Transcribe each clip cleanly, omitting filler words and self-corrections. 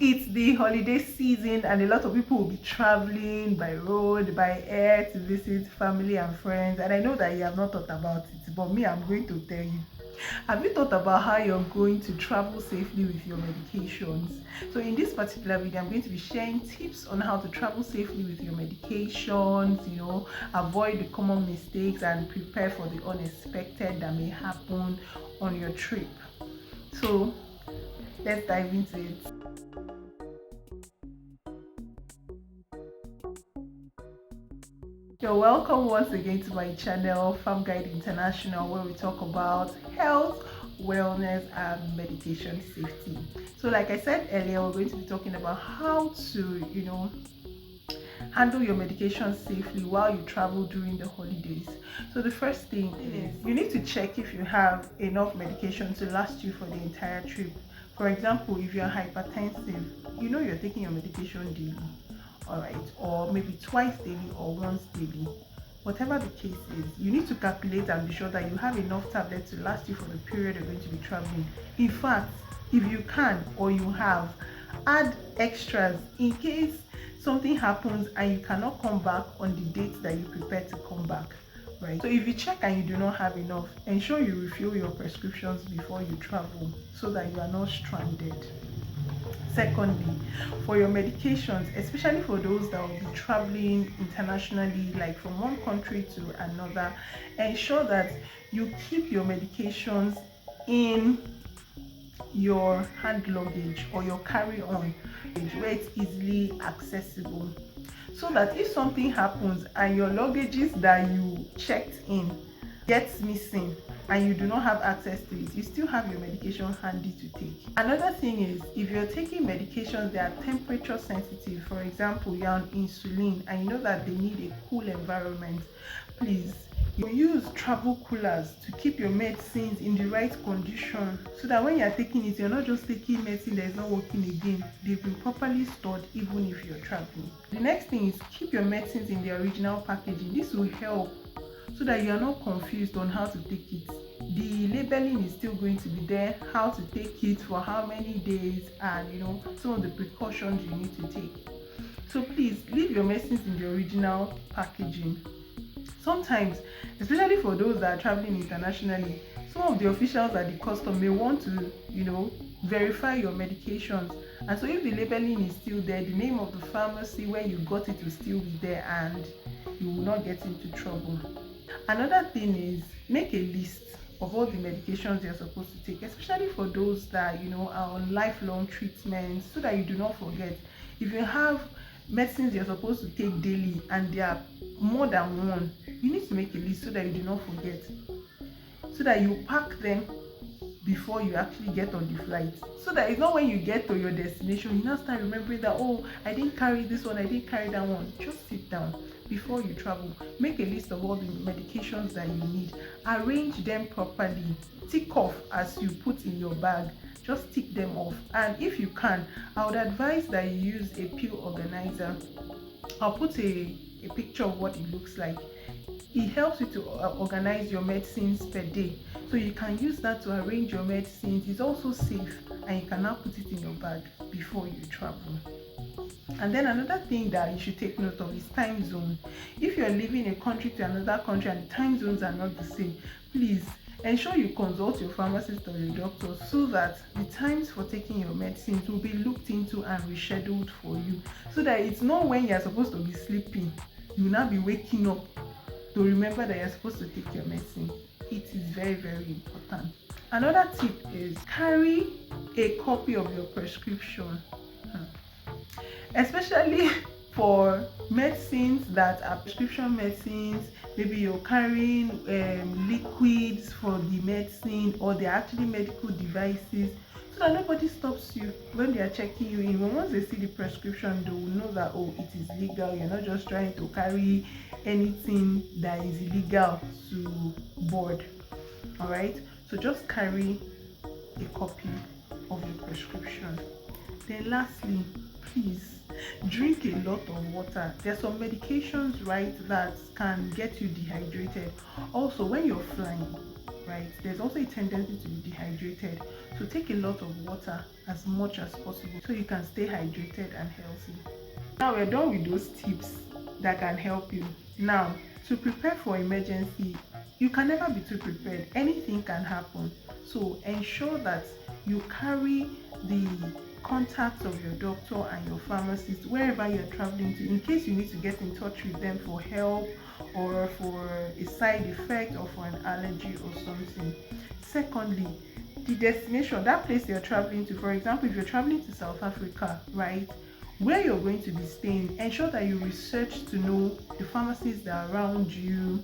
It's the holiday season and a lot of people will be traveling by road, by air to visit family and friends, and I know that you have not thought about it, but me, I'm going to tell you. Have you thought about how you're going to travel safely with your medications? So in this particular video, I'm going to be sharing tips on how to travel safely with your medications, avoid the common mistakes and prepare for the unexpected that may happen on your trip. So let's dive into it. You're welcome once again to my channel, Farm Guide International, where we talk about health, wellness, and medication safety. So like I said earlier, we're going to be talking about how to, handle your medication safely while you travel during the holidays. So the first thing is you need to check if you have enough medication to last you for the entire trip. For example, if you're hypertensive, you're taking your medication daily, all right, or maybe twice daily or once daily. Whatever the case is, you need to calculate and be sure that you have enough tablets to last you for the period you're going to be traveling. In fact, if you can or you have, add extras in case something happens and you cannot come back on the date that you prepare to come back, right? So if you check and you do not have enough, ensure you refill your prescriptions before you travel so that you are not stranded. Secondly, for your medications, especially for those that will be traveling internationally, like from one country to another, ensure that you keep your medications in your hand luggage or your carry-on where it's easily accessible, so that if something happens and your luggages that you checked in gets missing and you do not have access to it, you still have your medication handy to take. Another thing is, if you're taking medications that are temperature sensitive, for example, you're on insulin and you know that they need a cool environment, please use travel coolers to keep your medicines in the right condition, so that when you're taking it, you're not just taking medicine that is not working again. They've been properly stored even if you're traveling. The next thing is, keep your medicines in the original packaging. This will help so that you are not confused on how to take it. The labeling is still going to be there, how to take it, for how many days, and some of the precautions you need to take. So please leave your medicines in the original packaging. Sometimes, especially for those that are traveling internationally, some of the officials at the custom may want to verify your medications, and so if the labeling is still there, the name of the pharmacy where you got it will still be there and you will not get into trouble. Another thing is, make a list of all the medications you're supposed to take, especially for those that are on lifelong treatments, so that you do not forget. If you have medicines you're supposed to take daily and there are more than one, you need to make a list so that you do not forget, so that you pack them before you actually get on the flight, so that it's not when you get to your destination you now start remembering that, oh, I didn't carry this one, I didn't carry that one. Just sit down before you travel, make a list of all the medications that you need, arrange them properly, tick off as you put in your bag. Just tick them off, and if you can, I would advise that you use a pill organizer. I'll put a picture of what it looks like. It helps you to organize your medicines per day, so you can use that to arrange your medicines. It's also safe, and you can now put it in your bag before you travel. And then another thing that you should take note of is time zone. If you're leaving a country to another country and the time zones are not the same, please ensure you consult your pharmacist or your doctor, so that the times for taking your medicines will be looked into and rescheduled for you, so that it's not when you're supposed to be sleeping you will now be waking up to remember that you're supposed to take your medicine. It is very, very important. Another tip is, carry a copy of your prescription, especially for medicines that are prescription medicines. Maybe you're carrying liquids for the medicine, or they're actually medical devices, so that nobody stops you when they are checking you in. Once they see the prescription, they will know that, oh, it is legal. You're not just trying to carry anything that is illegal to board. All right, so just carry a copy of your prescription. Then lastly, please drink a lot of water. There's some medications, right, that can get you dehydrated. Also, when you're flying, right? There's also a tendency to be dehydrated. So take a lot of water as much as possible so you can stay hydrated and healthy. Now we're done with those tips that can help you. Now, to prepare for emergency, you can never be too prepared. Anything can happen. So ensure that you carry the contact of your doctor and your pharmacist wherever you're traveling to, in case you need to get in touch with them for help or for a side effect or for an allergy or something. Secondly, the destination, that place you're traveling to, for example, if you're traveling to South Africa, right, where you're going to be staying, ensure that you research to know the pharmacies that are around you,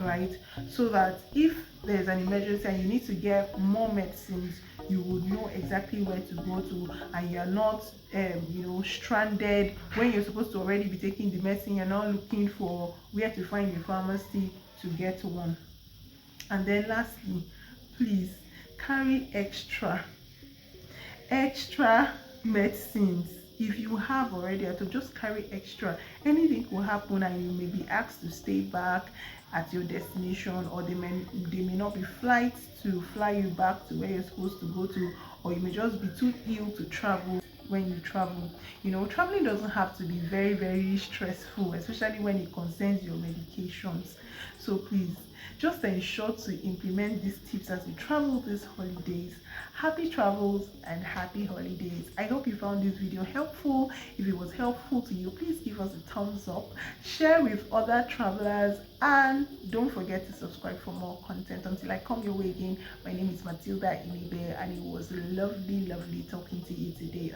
right, so that if there's an emergency and you need to get more medicines, you would know exactly where to go to, and you're not stranded when you're supposed to already be taking the medicine. You're not looking for where to find a pharmacy to get one. And then lastly, please carry extra medicines. If you have already, to just carry extra. Anything will happen and you may be asked to stay back at your destination, or they may not be flights to fly you back to where you're supposed to go to, or you may just be too ill to travel. When you travel, traveling doesn't have to be very, very stressful, especially when it concerns your medications. So please just ensure to implement these tips as you travel these holidays. Happy travels and happy holidays. I hope you found this video helpful. If it was helpful to you, please give us a thumbs up, share with other travelers, and don't forget to subscribe for more content. Until I come your way again, my name is Matilda Inibe, and it was lovely talking to you today.